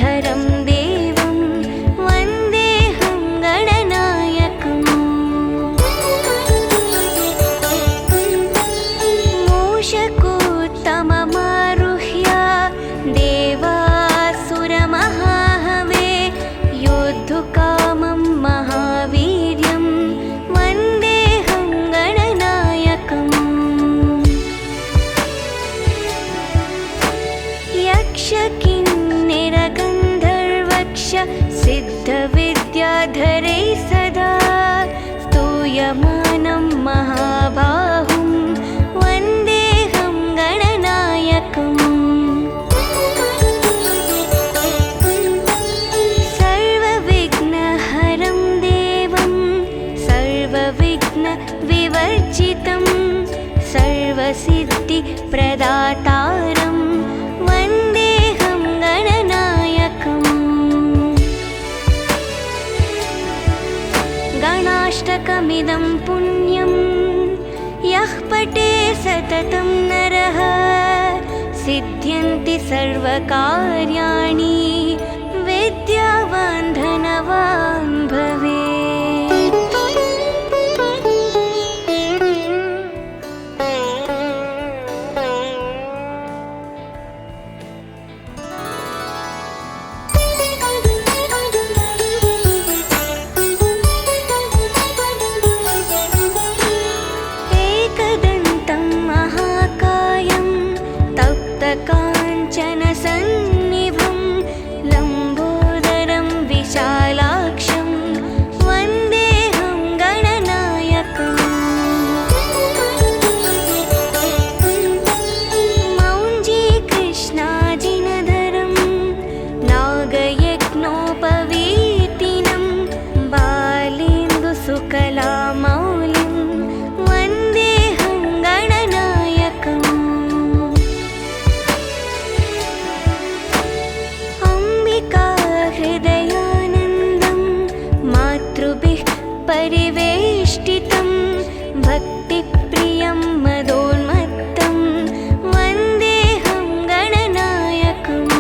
शुकधरं देवं वन्देऽहं गणनायकम्। मूषकोत्तममारुह्य देवासुरमहाहवे योद्धुकामं महावीर्यं वन्देऽहं गणनायकम्। यक्षकिन्निरगन्धर्वक्ष सिद्धविद्याधरैः सदा स्तूयमानं महाबाहुं वन्देऽहं गणनायकम्। सर्वविघ्नहरं देवं सर्वविघ्नविवर्जितं सर्वसिद्धिप्रदातारं वन्देऽहं गणनायकम्। गणाष्टकमिदं पुण्यं यः पठे सततं नरः सिद्ध्यन्ति सर्वकार्याणि विद्यावान् धनवान् भवेत्। एकदन्तं महाकायं तप्तकाञ्चनसन्निभं लम्बोदरं विशालाक्षं वन्देऽहं गणनायकम्। मौञ्जीकृष्णाजिनधरं नागयज्ञोपवीतिनं बालेन्दुसुकलामौलिं वन्देऽहं गणनायकम्। अम्बिकाहृदयानन्दं मातृभिः परिवेष्टितं भक्तिप्रियं मदोन्मत्तं वन्देऽहं गणनायकम्।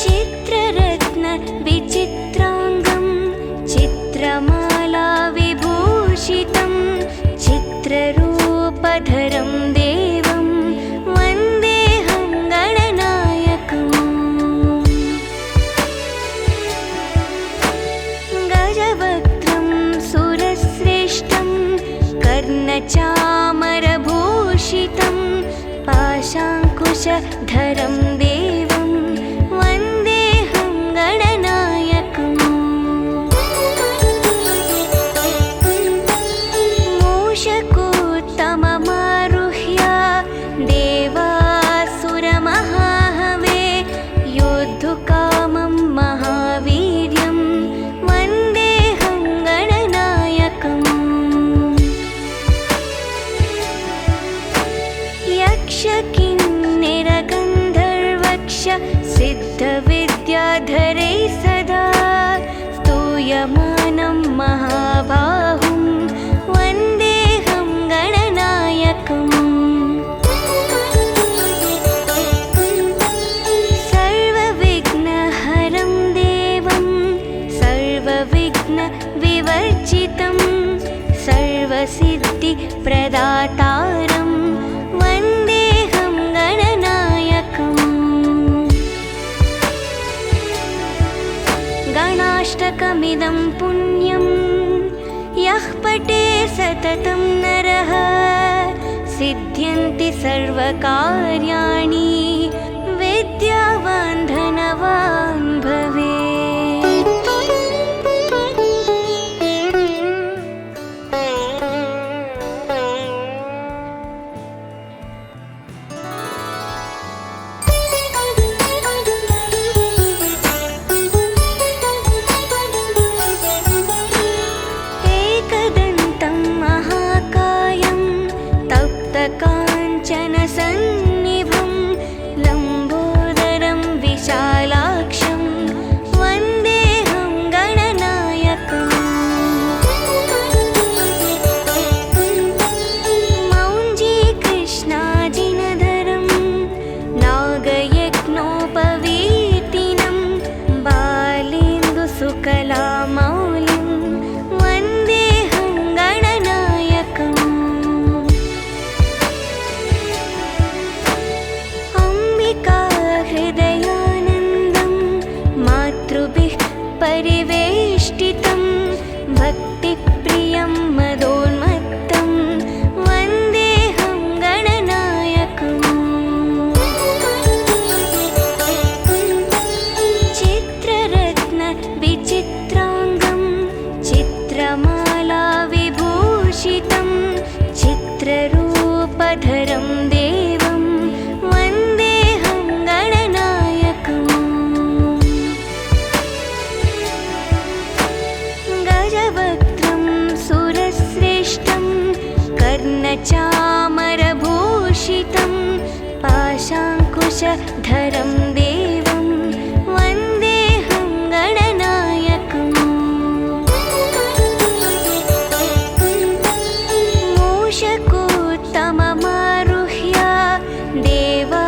चित्ररत्नविचित्राङ्गं चित्रमालाविभूषितं चित्ररूपधरं देवं वन्देऽहं गणनायकम्। गजवक्त्रं सुरश्रेष्ठं कर्णचामरभूषितं पाशाङ्कुशधरं देवं वन्देऽहं गणनायकम्। मूषकोत्तममारुह्य देवासुरमहाहवे योद्धुकामं महावीर्यं वन्देऽहं गणनायकम्। यक्षकिन्निरगन्धर्वक्ष सिद्धविद्याधरैः सदा स्तूयमानं महाबाहुं वन्देऽहं गणनायकम्। सर्वविघ्नहरं देवं सर्वविघ्नविवर्जितं सर्वसिद्धिप्रदातारं वन्देऽहं गणनायकम्। गणाष्टकमिदं पुण्यं यः पठे सततं नरः सिद्ध्यन्ति सर्वकार्याणि विद्यावान् धनवान् भवेत्। एकदन्तं महाकायं तप्तकाञ्चनसन्निभं लम्बोदरं विशालाक्षं कर्णचामरभूषितं पाशाङ्कुशधरं देवं वन्देऽहं गणनायकम् मूषकोत्तममारुह्य देवासुरमहाहवे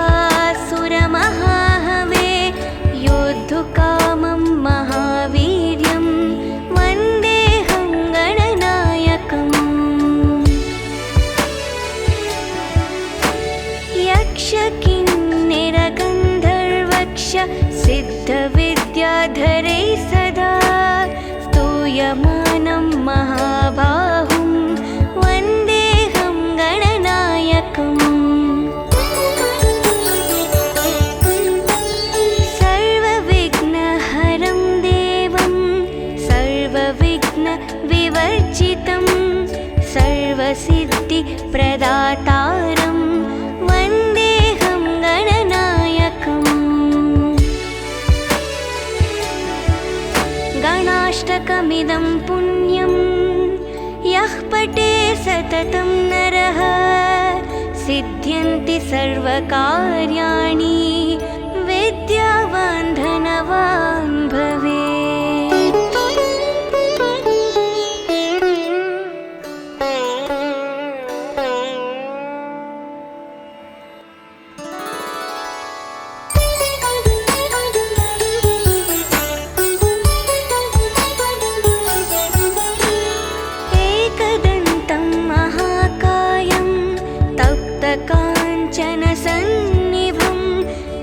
योद्धुकामं महावीर्यं वन्देऽहं गणनायकम् यक्षकिन्निरगन्धर्वक्ष सिद्धविद्याधरैः सदा स्तूयमानं महाबाहुं वन्देऽहं गणनायकम् सर्वविघ्नहरं देवं सर्वविघ्नविवर्जितं सर्वसिद्धिप्रदातारं वन्देऽहं गणनायकम् गणाष्टकमिदं पुण्यं यः पठे सततं नरः सिद्ध्यन्ति सर्वकार्याणि विद्यावान् धनवान् भवेत्। एकदन्तं महाकायं तप्तकाञ्चनसन्निभं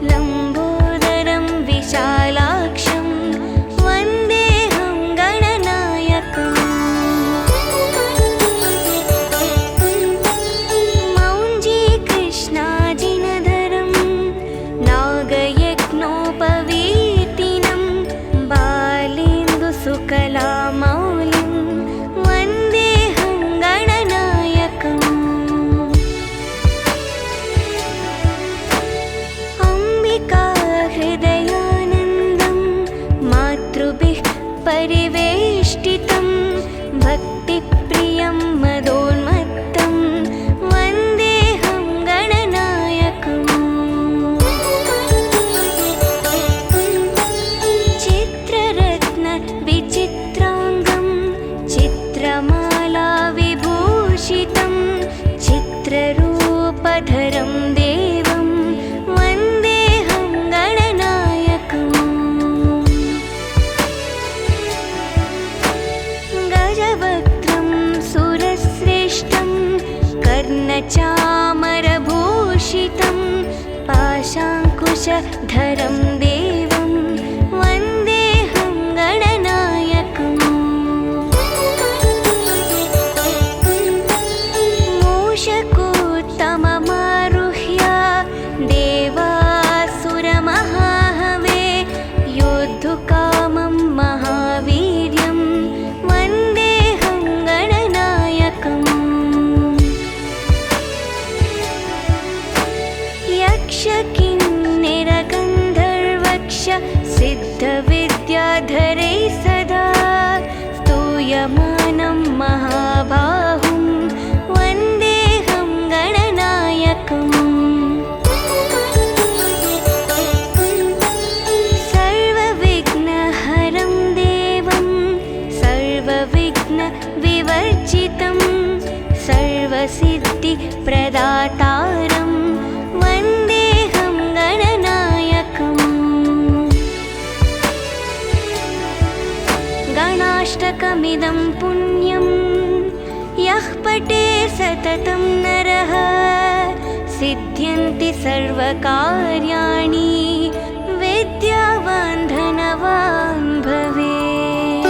लम्बोदरं विशालाक्षं वन्देऽहं गणनायकम् मौञ्जीकृष्णाजिनधरं नागयज्ञोपवीतिनं बालेन्दुसुकलामौलिं वन्देऽहं गणनायकम् अम्बिकाहृदयानन्दं मातृभिः परिवेष्टितं भक्तिप्रियं मदोन्मत्तं वन्देऽहं गणनायकम् चित्ररत्नविचित्राङ्गं चित्रमालाविभूषितं चित्ररूपधरं देवं वन्देऽहं गणनायकम् गजवक्त्रं सुरश्रेष्ठं कर्णचामरभूषितं पाशाङ्कुशधरं देवं वन्देऽहं गणनायकम् मूषकोत्तममारुह्य देवासुरमहाहवे योद्धुकामं महावीर्यं वन्देऽहं गणनायकम् यक्षकिन्निरगन्धर्वक्ष सिद्धविद्याधरैः सदा स्तूयमानं महाबाहुं वन्देऽहं गणनायकम् सर्वविघ्नहरं देवं सर्वविघ्नविवर्जितं सर्वसिद्धिप्रदातारं वन्देऽहं गणनायकम् गणाष्टकमिदं पुण्यं यः पठे सततं नरः सिद्ध्यन्ति सर्वकार्याणि विद्यावान् धनवान् भवेत्।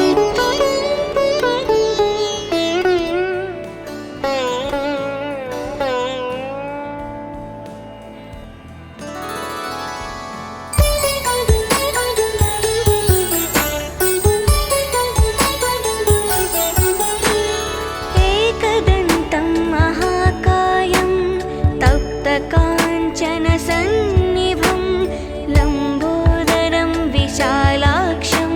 एकदन्तं महाकायं तप्तकाञ्चनसन्निभं लम्बोदरं विशालाक्षं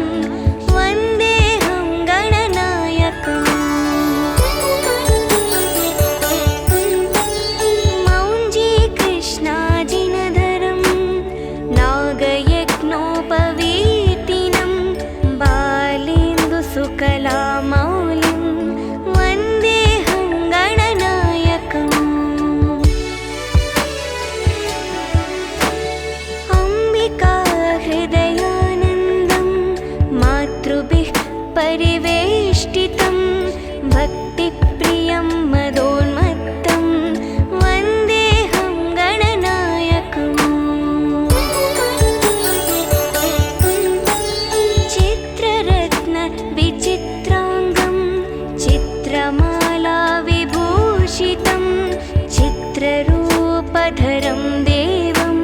चित्ररूपधरं देवं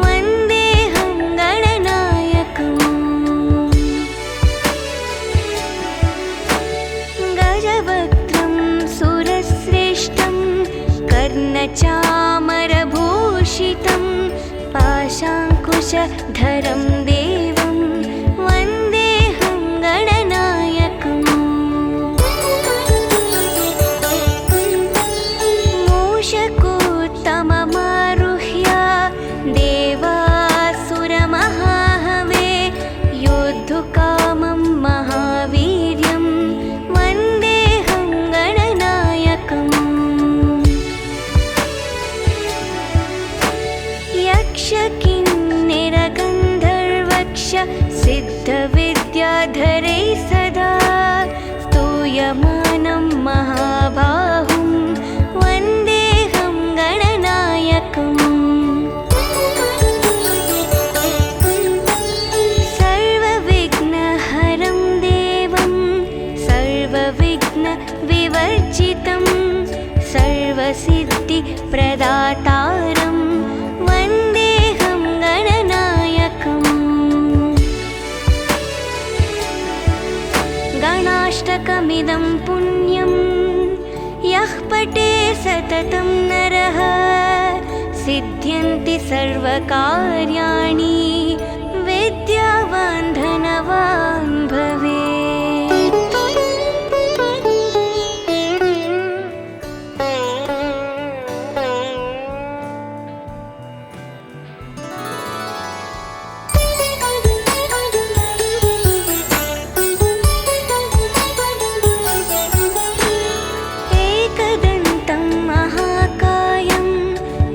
वन्देऽहं गणनायकम् गजवक्त्रं सुरश्रेष्ठं कर्णचामरभूषितं पाशाङ्कुशधरं देवं वन्देऽहं गणनायकम् मूषकोत्तममारुह्य देवासुरमहाहवे योद्धुकामं महावीर्यं वन्देऽहं गणनायकम् यक्षकिन्निरगन्धर्वक्ष सिद्धविद्याधरै सदा स्तूयमानं महाबाहुं वन्देऽहं गणनायकम् सर्वविघ्नहरं देवं सर्वविघ्नविवर्जितं सर्वसिद्धिप्रदातारं वन्देऽहं गणनायकम् गणाष्टकमिदं पुण्यं यः पठे सततं नरः सिद्ध्यन्ति सर्वकार्याणि विद्यावान् धनवान् भवेत्। एकदन्तं महाकायं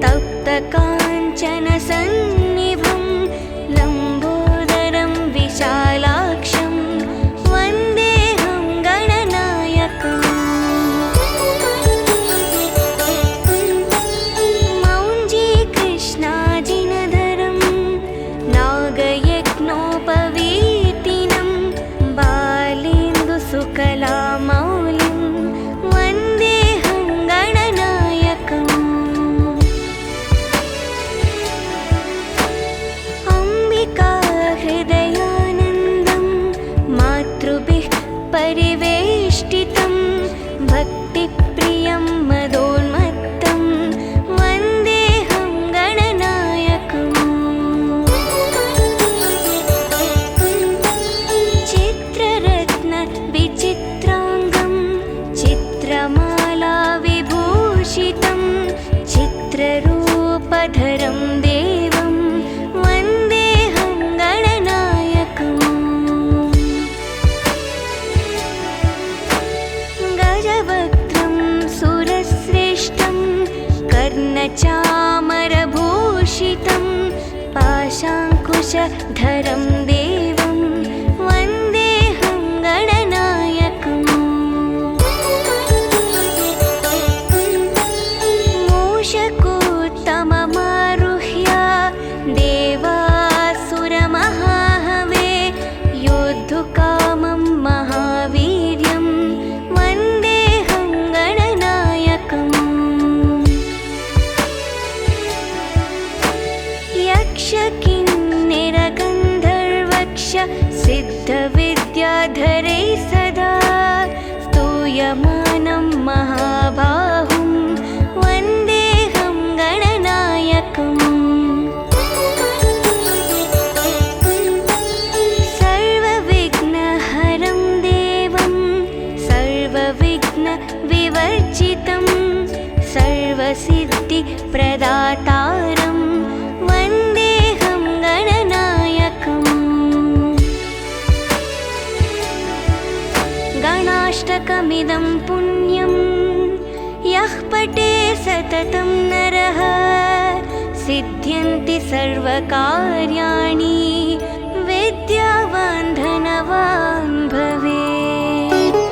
तप्तकाञ्चनसन्निभं लम्बोदरं विशालाक्षं वन्देऽहं गणनायकम् मौञ्जीकृष्णाजिनधरं नागयज्ञोपवीतिनं बालेन्दुसुकलामौलिं वन्देऽहं गणनायकम् अम्बिकाहृदयानन्दं मातृभिः परिवेष्टितं भक्तिप्रियं मदोन्मत्तं वन्देऽहं गणनायकम् चित्ररत्नविचित्राङ्गं चित्रमालाविभूषितं चित्ररूपधरं देवं वन्देऽहं गणनायकम् गजवक्त्रं सुरश्रेष्ठं कर्णचामरभूषितं पाशाङ्कुशधरं देवं वन्देऽहं गणनायकम् मूषकोत्तममारुह्य देवासुरमहाहवे योद्धुकामं महावीर्यं वन्देऽहं गणनायकम् यक्षकिन्निरगन्धर्वक्ष सिद्धविद्याधरै सदा स्तूयमानं महाबाहुं वन्देऽहं गणनायकम् सर्वविघ्नहरं देवं सर्वविघ्नविवर्जितं सर्वसिद्धिप्रदातारं वन्देऽहं गणनायकम् गणाष्टकमिदं पुण्यं यः पठे सततं नरः सिद्ध्यन्ति सर्वकार्याणि विद्यावान् धनवान् भवेत्।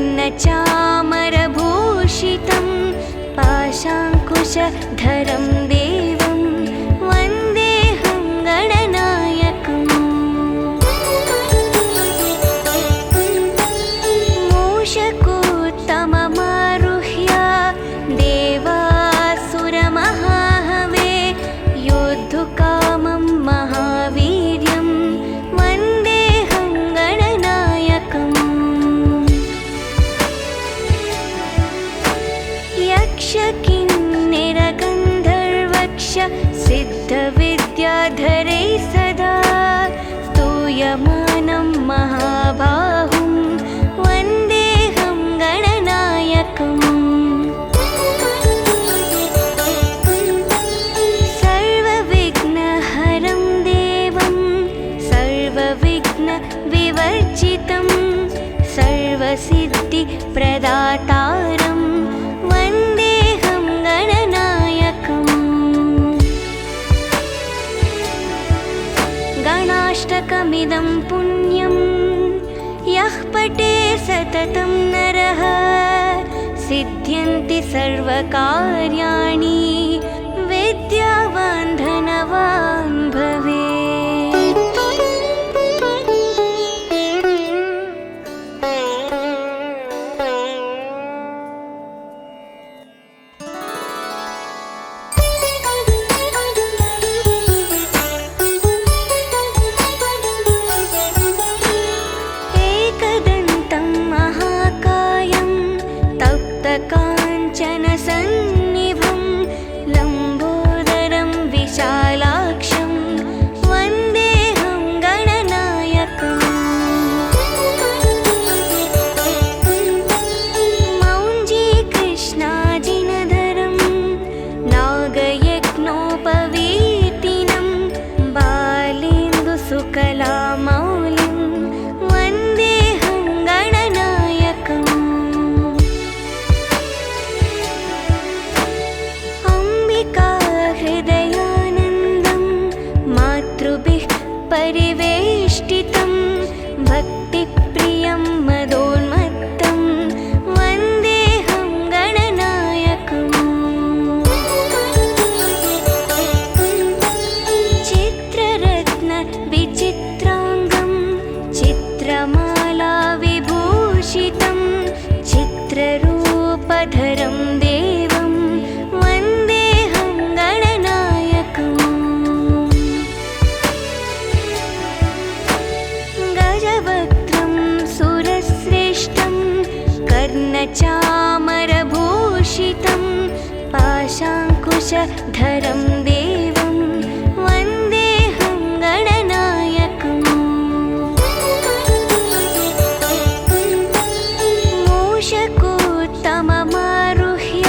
कर्णचामरभूषितं पाशाङ्कुशधरं देवं वन्देऽहं गणनायकम् मूषकोत्तममारुह्य देवासुरमहाहवे योद्धुकामं महावीर्यं वन्देऽहं गणनायकम् यक्षकिन्निरगन्धर्वक्ष सिद्धविद्याधरैः सदा स्तूयमानं महाबाहुं वन्देऽहं गणनायकम् सर्वविघ्नहरं देवं सर्वविघ्नविवर्जितं सर्वसिद्धिप्रदातारं वन्देऽहं गणनायकम् गणाष्टकमिदं पुण्यं यः पठे सततं नरः सिद्ध्यन्ति सर्वकार्याणि विद्यावान् धनवान् भवेत्। एकदन्तं महाकायं तप्तकाञ्चनसन्निभं लम्बोदरं विशालाक्षं वन्देऽहं गणनायकम् मौञ्जीकृष्णाजिनधरं नागयज्ञोपवीतिनं बालेन्दुसुकलामौलिं वन्देऽहं गणनायकम् अम्बिकाहृदयानन्दं मातृभिः परिवेष्टितं भक्तिप्रियं मदोन्मत्तं वन्देऽहं गणनायकम् चित्ररत्नविचित्राङ्गं चित्रमालाविभूषितं चित्ररूपधरं देवं वन्देऽहं गणनायकम् गजवक्त्रं सुरश्रेष्ठं कर्णचामरभूषितं पाशाङ्कुशधरं देवं वन्देऽहं गणनायकम् मूषकोत्तममारुह्य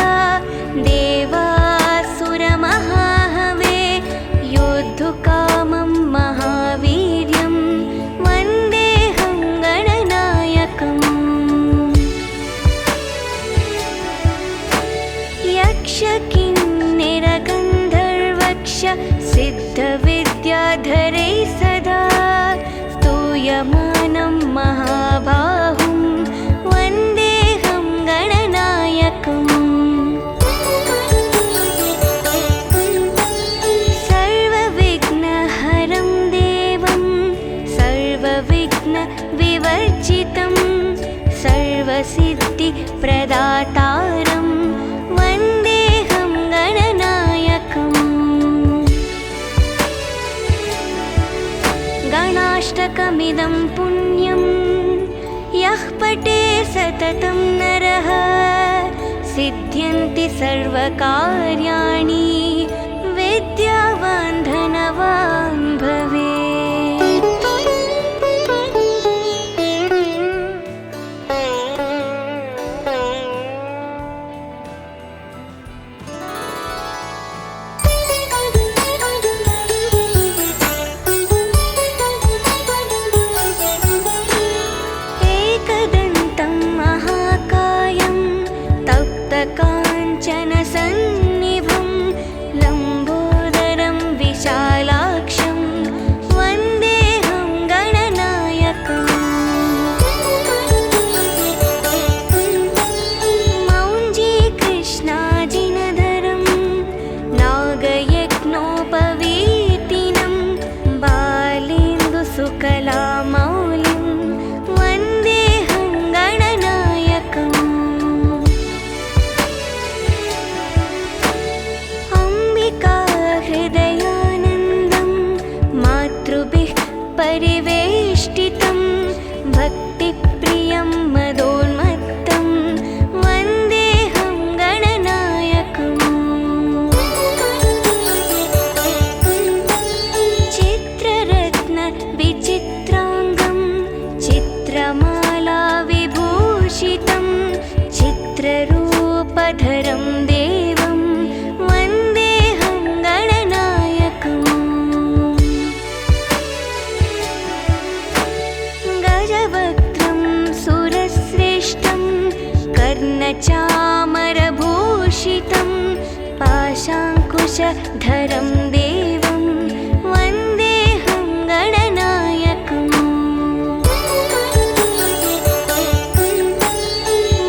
देवासुरमहाहवे योद्धुकामं महावीर्यं वन्देऽहं गणनायकम् यक्षकिन्निरगन्धर्वक्ष सिद्धविद्याधरैः सदा स्तूयमानं महाबाहुं वन्देऽहं गणनायकम् सर्वविघ्नहरं देवं सर्वविघ्नविवर्जितं सर्वसिद्धिप्रदातारं वन्देऽहं गणनायकम् गणाष्टकमिदं पुण्यं यः पठे सततं नरः सिद्ध्यन्ति सर्वकार्याणि विद्यावान् धनवान् भवेत्। एकदन्तं महाकायं तप्तकाञ्चनसन्निभं लम्बोदरं विशालाक्षं गजवक्त्रं सुरश्रेष्ठं कर्णचामरभूषितं पाशाङ्कुशधरं देवं वन्देऽहं गणनायकम्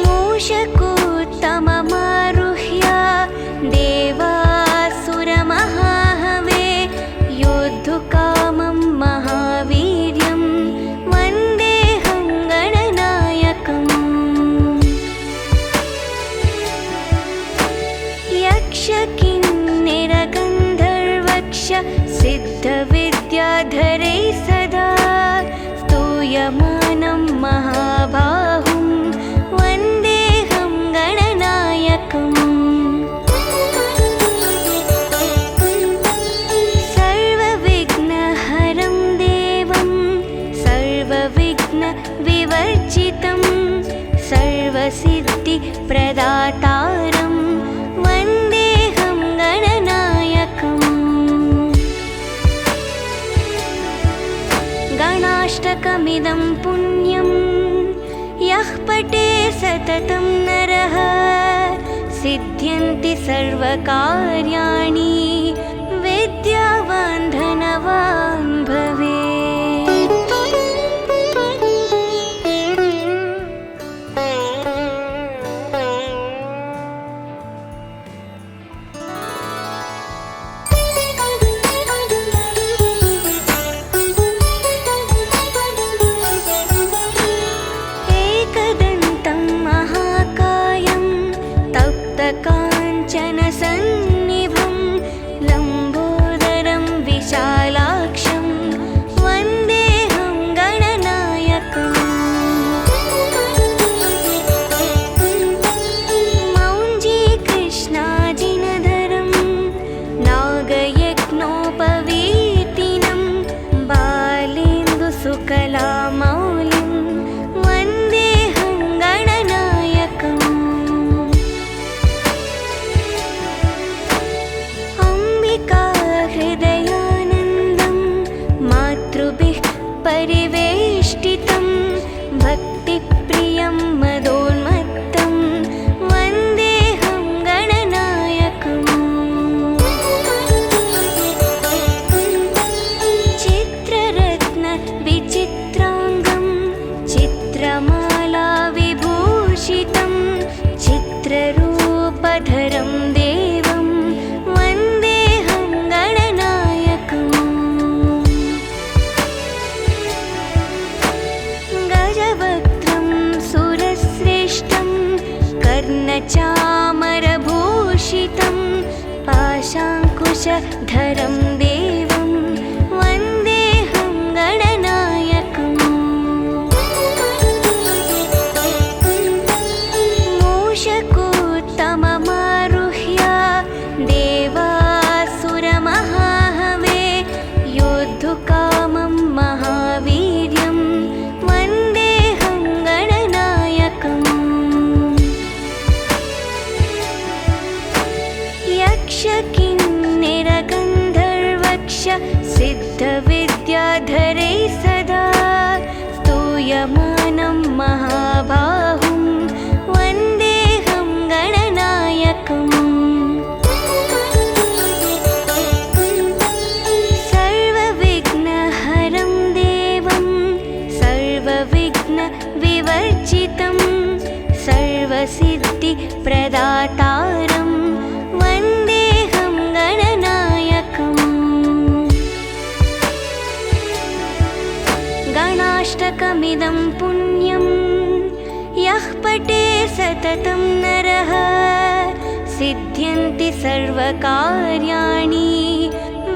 मूषकोत्तममारुह्य देवासुरमहाहवे योद्धुकामं महावीर्यं वन्देऽहं गणनायकम् यक्षकिन्निरगन्धर्वक्ष सिद्धविद्याधरै सदा स्तूयमानं महाबाहुं वन्देऽहं गणनायकम् सर्वविघ्नहरं देवं सर्वविघ्नविवर्जितं सर्वसिद्धिप्रदातारं वन्देऽहं गणनायकम् गणाष्टकमिदं पुण्यं यः पठे सततं नरः सिद्ध्यन्ति सर्वकार्याणि विद्यावान् धनवान् भवेत्। एकदन्तं महाकायं तप्तकाञ्चनसन्निभं लम्बोदरं विशालाक्षं वन्देऽहं गणनायकम् मौञ्जीकृष्णाजिनधरं नागयज्ञोपवीतिनं बालेन्दुसुकलामौलिं वन्देऽहं गणनायकम् अम्बिकाहृदयानन्दं मातृभिः परिवेष्टितं भक्तिप्रियं मदोन्मत्तं वन्देऽहं गणनायकम् चित्ररत्नविचित्राङ्गं चित्रमालाविभूषितं चित्ररूपधरं देवं वन्देऽहं गणनायकम् गजवक्त्रं सुरश्रेष्ठं कर्णचामरभूषितं पाशाङ्कुशधरं देवं वन्देऽहं गणनायकम् मूषकोत्तममारुह्य देवासुरमहाहवे योद्धुकामं महावीर्यं वन्देऽहं गणनायकम् यक्षकिन्निरगन्धर्वक्ष सिद्धविद्याधरै सदा स्तूयमानं महाबाहुं वन्देऽहं गणनायकम् सर्वविघ्नहरं देवं सर्वविघ्नविवर्जितं सर्वसिद्धिप्रदातारं वन्देऽहं गणनायकम् गणाष्टकमिदं पुण्यं यः पठे सततं नरः सिद्ध्यन्ति सर्वकार्याणि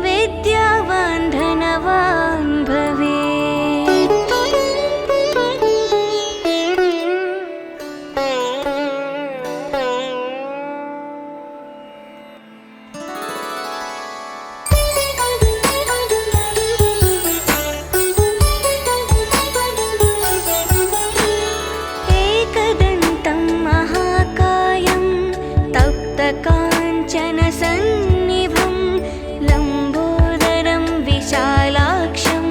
विद्यावान् धनवान् भवेत्। एकदन्तं महाकायं तप्तकाञ्चनसन्निभं लम्बोदरं विशालाक्षं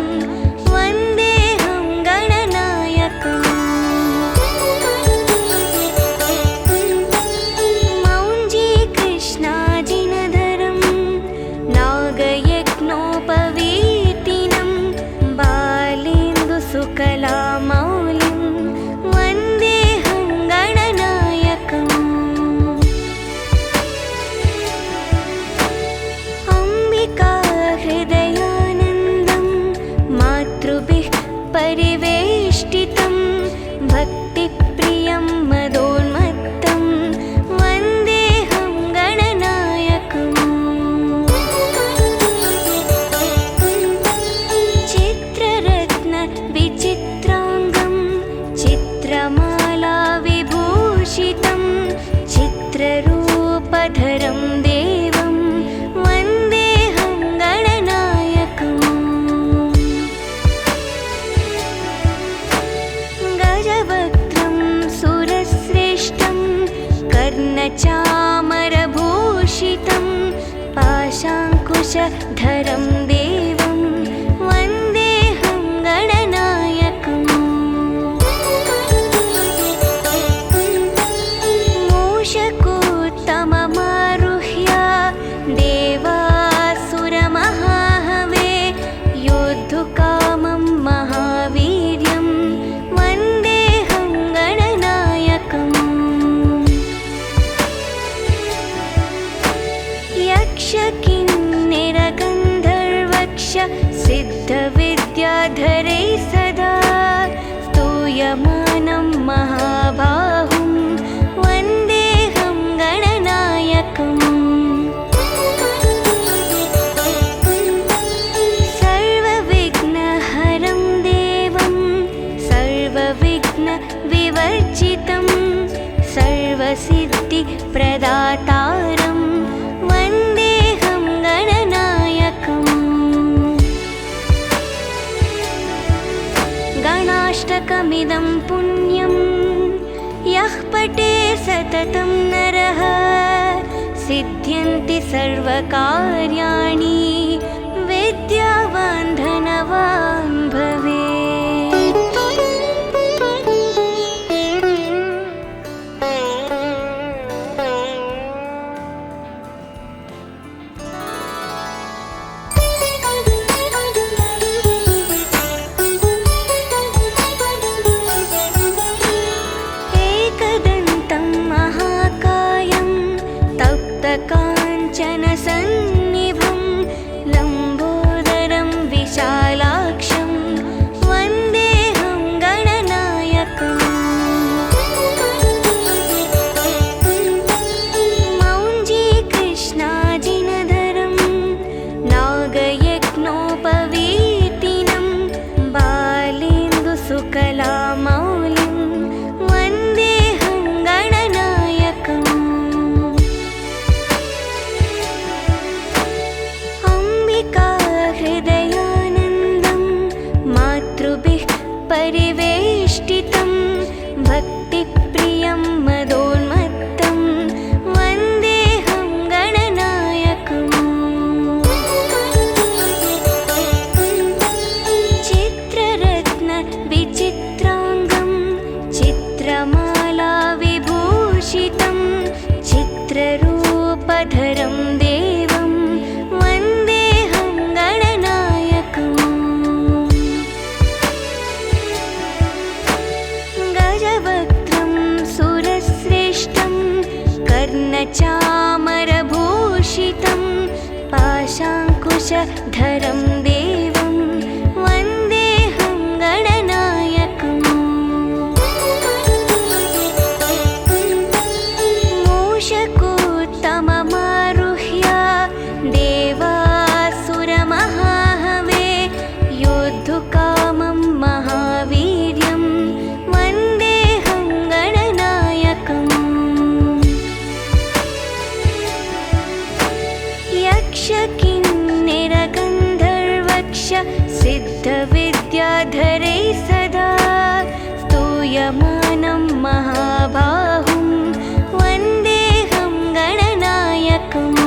गजवक्त्रं सुरश्रेष्ठं कर्णचामरभूषितं पाशाङ्कुशधरं देवं वन्देऽहं गणनायकम् मूषकोत्तममारुह्य देवासुरमहाहवे योद्धुकामं महावीर्यं वन्देऽहं गणनायकम् यक्षकिन्निरगन्धर्वक्ष सिद्धविद्याधरैः सदा स्तूयमानं महाबाहुं वन्देऽहं गणनायकम् सर्वविघ्नहरं देवं सर्वविघ्नविवर्जितं सर्वसिद्धिप्रदातारं वन्देऽहं गणनायकम् गणाष्टकमिदं पुण्यं यः पठे सततं नरः सिद्ध्यन्ति सर्वकार्याणि विद्यावान् धनवान् भवेत्। एकदन्तं महाकायं तप्तकाञ्चनसन्निभं लम्बोदरं विशालाक्षं वन्देऽहं गणनायकम् मौञ्जीकृष्णाजिनधरं नागयज्ञोपवीतिनं बालेन्दुसुकलामौलिं वन्देऽहं गणनायकम् अम्बिकाहृदयानन्दं मातृभिः परिवेष्टितं भक्तिप्रियं मदोन्मत्तं वन्देऽहं गणनायकम् चित्ररत्नविचित्राङ्गं चित्रमालाविभूषितं चित्ररूपधरं देवं वन्देऽहं गणनायकम् गजवक्त्रं सुरश्रेष्ठं कर्णचामरभूषितं पाशाङ्कुशधरं देवं वन्देऽहं गणनायकम् मूषकोत्तममारुह्य देवासुरमहाहवे योद्धुकामं महावीर्यं वन्देऽहं गणनायकम् यक्षकिन्निरगन्धर्वक्ष सिद्धविद्याधरैः सदा स्तूयमानं महाबाहुं वन्देऽहं गणनायकम्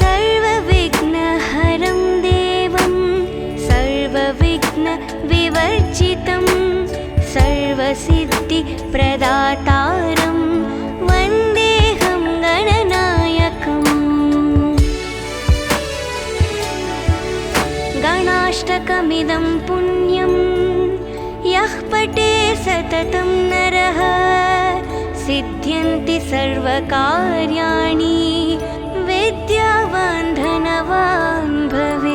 सर्वविघ्नहरं देवं सर्वविघ्नविवर्जितं सर्वसिद्धिप्रदातारं वन्देऽहं गणनायकम् गणाष्टकमिदं पुण्यं यः पठे सततं नरः सिद्ध्यन्ति सर्वकार्याणि विद्यावान् धनवान् भवेत्।